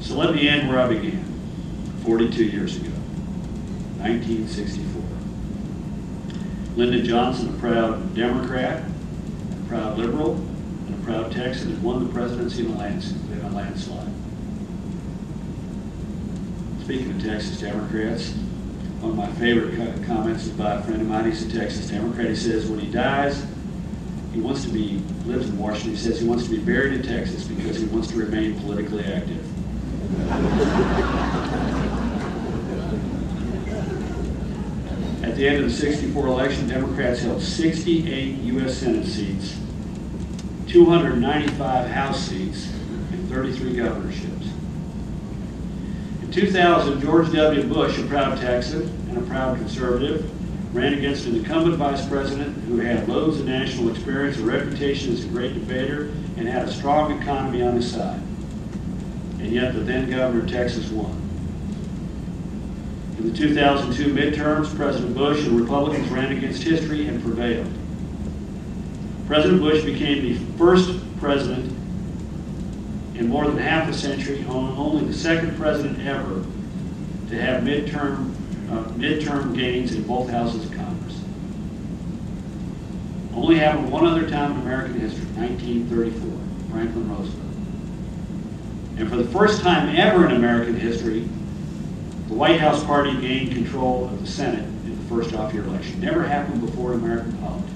So let me end where I began, 42 years ago, 1964. Lyndon Johnson, a proud Democrat, a proud liberal, and a proud Texan, had won the presidency in a landslide. Speaking of Texas Democrats, one of my favorite comments is by a friend of mine. He's a Texas Democrat. He says when he dies, lives in Washington, he says he wants to be buried in Texas because he wants to remain politically active. At the end of the 64 election, Democrats held 68 U.S. Senate seats, 295 House seats, and 33 governorships. In 2000, George W. Bush, a proud Texan and a proud conservative, ran against an incumbent vice president who had loads of national experience, a reputation as a great debater, and had a strong economy on his side. And yet the then governor of Texas won. In the 2002 midterms, President Bush and Republicans ran against history and prevailed. President Bush became the first president in more than half a century, only the second president ever to have midterm gains in both houses of Congress. Only happened one other time in American history, 1934, Franklin Roosevelt. And for the first time ever in American history, the White House party gained control of the Senate in the first off-year election. Never happened before in American politics.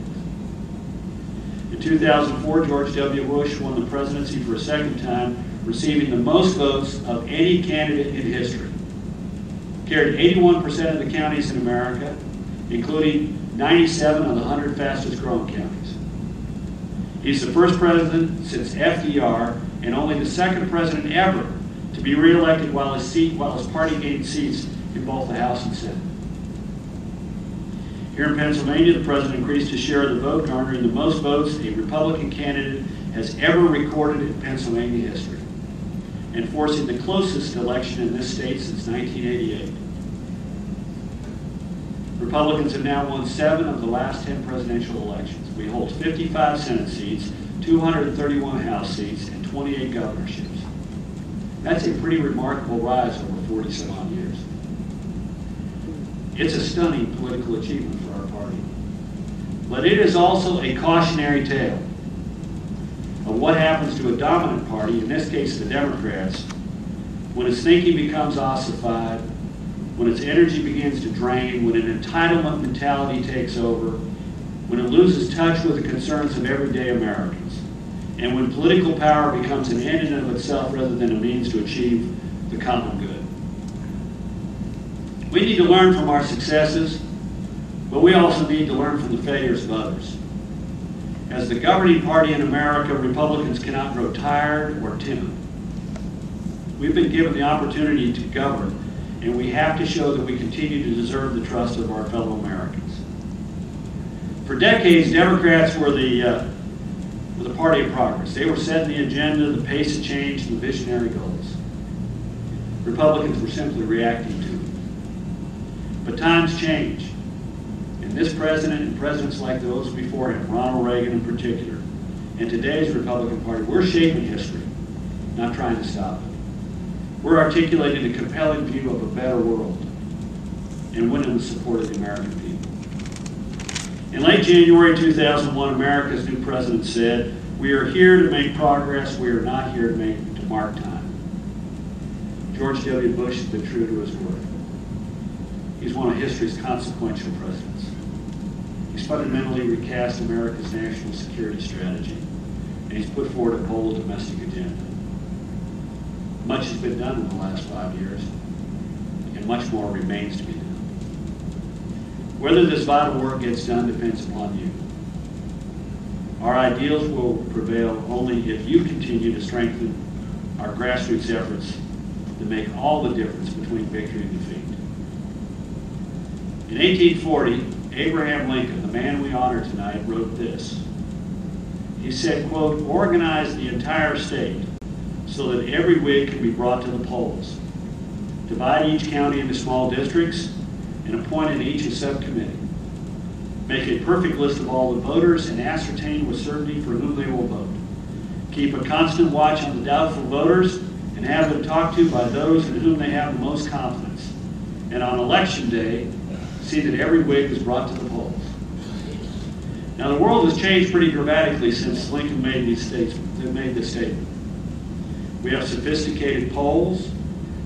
In 2004, George W. Bush won the presidency for a second time, receiving the most votes of any candidate in history. Carried 81% of the counties in America, including 97 of the 100 fastest growing counties. He's the first president since FDR and only the second president ever to be reelected while his party gained seats in both the House and Senate. Here in Pennsylvania, the president increased his share of the vote, garnering the most votes a Republican candidate has ever recorded in Pennsylvania history, and forcing the closest election in this state since 1988. Republicans have now won 7 of the last 10 presidential elections. We hold 55 Senate seats, 231 House seats, and 28 governorships. That's a pretty remarkable rise over 40-some-odd years. It's a stunning political achievement for our party. But it is also a cautionary tale of what happens to a dominant party, in this case the Democrats, when its thinking becomes ossified, when its energy begins to drain, when an entitlement mentality takes over, when it loses touch with the concerns of everyday Americans, and when political power becomes an end in and of itself rather than a means to achieve the common good. We need to learn from our successes, but we also need to learn from the failures of others. As the governing party in America, Republicans cannot grow tired or timid. We've been given the opportunity to govern, and we have to show that we continue to deserve the trust of our fellow Americans. For decades, Democrats were the party of progress. They were setting the agenda, the pace of change, and the visionary goals. Republicans were simply reacting to them. But times change. And this president and presidents like those before him, Ronald Reagan in particular, and today's Republican Party, we're shaping history, not trying to stop it. We're articulating a compelling view of a better world and winning the support of the American people. In late January 2001, America's new president said, "We are here to make progress. We are not here to mark time." George W. Bush has been true to his word. He's one of history's consequential presidents. He's fundamentally recast America's national security strategy, and he's put forward a bold domestic agenda. Much has been done in the last 5 years, and much more remains to be done. Whether this vital work gets done depends upon you. Our ideals will prevail only if you continue to strengthen our grassroots efforts to make all the difference between victory and defeat. In 1840, Abraham Lincoln, the man we honor tonight, wrote this. He said, quote, "Organize the entire state so that every Whig can be brought to the polls. Divide each county into small districts and appoint in each a subcommittee. Make a perfect list of all the voters and ascertain with certainty for whom they will vote. Keep a constant watch on the doubtful voters and and have them talked to by those in whom they have the most confidence. And on election day, see that every Whig is brought to the polls. Now, the world has changed pretty dramatically since Lincoln made this statement. We have sophisticated polls,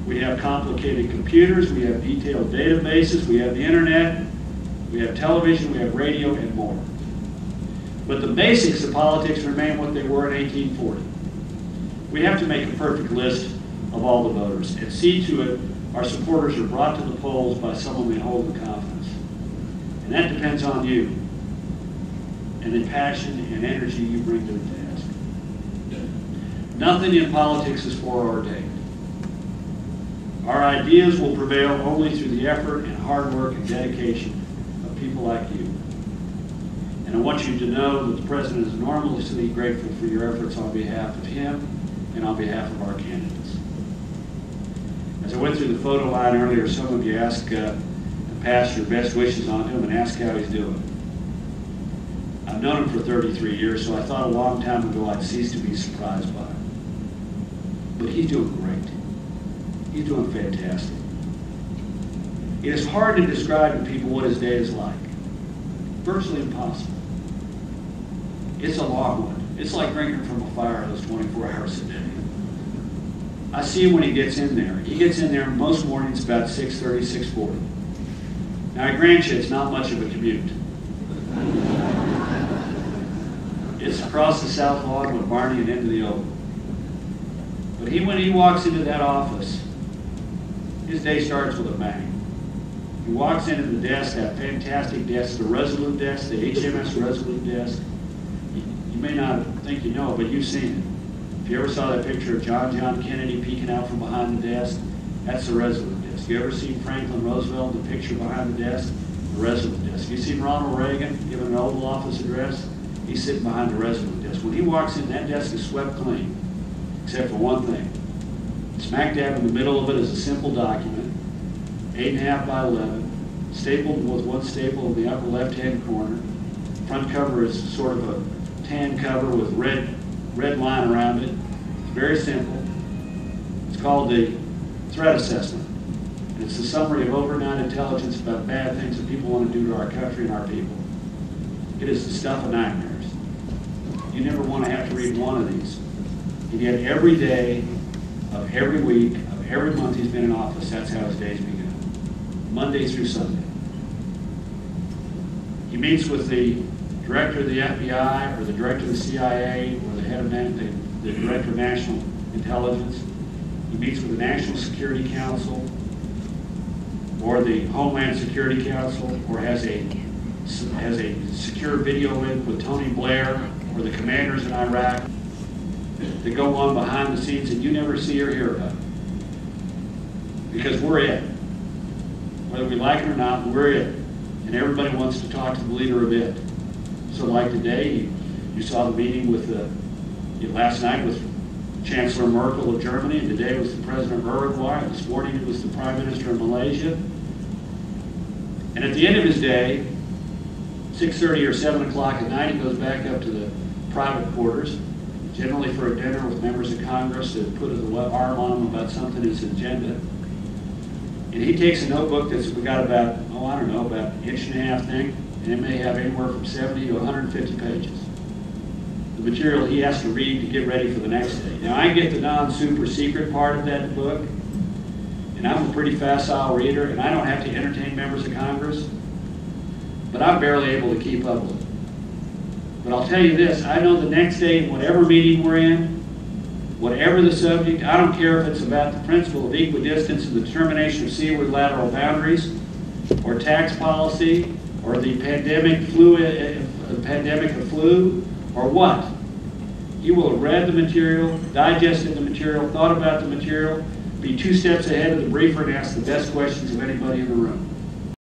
we have complicated computers, we have detailed databases, we have the internet, we have television, we have radio, and more. But the basics of politics remain what they were in 1840. We have to make a perfect list of all the voters and see to it our supporters are brought to the polls by someone they hold in confidence. And that depends on you and the passion and energy you bring to the task. Nothing in politics is foreordained. Our ideas will prevail only through the effort and hard work and dedication of people like you. And I want you to know that the President is enormously grateful for your efforts on behalf of him and on behalf of our candidates. As I went through the photo line earlier, some of you asked to pass your best wishes on to him and ask how he's doing. I've known him for 33 years, so I thought a long time ago I'd cease to be surprised by him. But he's doing great. He's doing fantastic. It is hard to describe to people what his day is like. Virtually impossible. It's a long one. It's like drinking from a fire those 24 hours a day. I see him when he gets in there. He gets in there most mornings about 6:30, 6:40. Now I grant you it's not much of a commute. It's across the south lawn with Barney and into the Oval. But when he walks into that office, his day starts with a bang. He walks into the desk, that fantastic desk, the Resolute desk, the HMS Resolute desk. You may not think you know, but you've seen it. If you ever saw that picture of John Kennedy peeking out from behind the desk, that's the Resolute desk. You ever seen Franklin Roosevelt in the picture behind the desk? The Resolute desk. You seen Ronald Reagan giving an Oval Office address? He's sitting behind the Resolute desk. When he walks in, that desk is swept clean, except for one thing. Smack dab in the middle of it is a simple document, 8.5 by 11, stapled with one staple in the upper left-hand corner. Front cover is sort of a tan cover with red line around it. It's very simple. It's called the Threat Assessment. And it's a summary of overnight intelligence about bad things that people want to do to our country and our people. It is the stuff of nightmares. You never want to have to read one of these. And yet every day of every week, of every month he's been in office, that's how his days begin. Monday through Sunday. He meets with the director of the FBI or the director of the CIA or the head of the director of national intelligence. He meets with the National Security Council or the Homeland Security Council, or has a secure video link with Tony Blair or the commanders in Iraq that go on behind the scenes that you never see or hear about. Because we're it. Whether we like it or not, we're it. And everybody wants to talk to the leader of it. So like today, you saw the meeting with last night with Chancellor Merkel of Germany, and today it was the President of Uruguay, and this morning it was the Prime Minister of Malaysia. And at the end of his day, 6:30 or 7 o'clock at night, he goes back up to the private quarters, generally for a dinner with members of Congress that put an arm on him about something in his agenda. And he takes a notebook that's got about, about an inch and a half thick, and it may have anywhere from 70 to 150 pages. The material he has to read to get ready for the next day. Now, I get the non-super secret part of that book, and I'm a pretty facile reader, and I don't have to entertain members of Congress, but I'm barely able to keep up with it. But I'll tell you this, I know the next day, whatever meeting we're in, whatever the subject, I don't care if it's about the principle of equidistance and the determination of seaward lateral boundaries, or tax policy, or the pandemic of flu, or what. You will have read the material, digested the material, thought about the material, be 2 steps ahead of the briefer and ask the best questions of anybody in the room.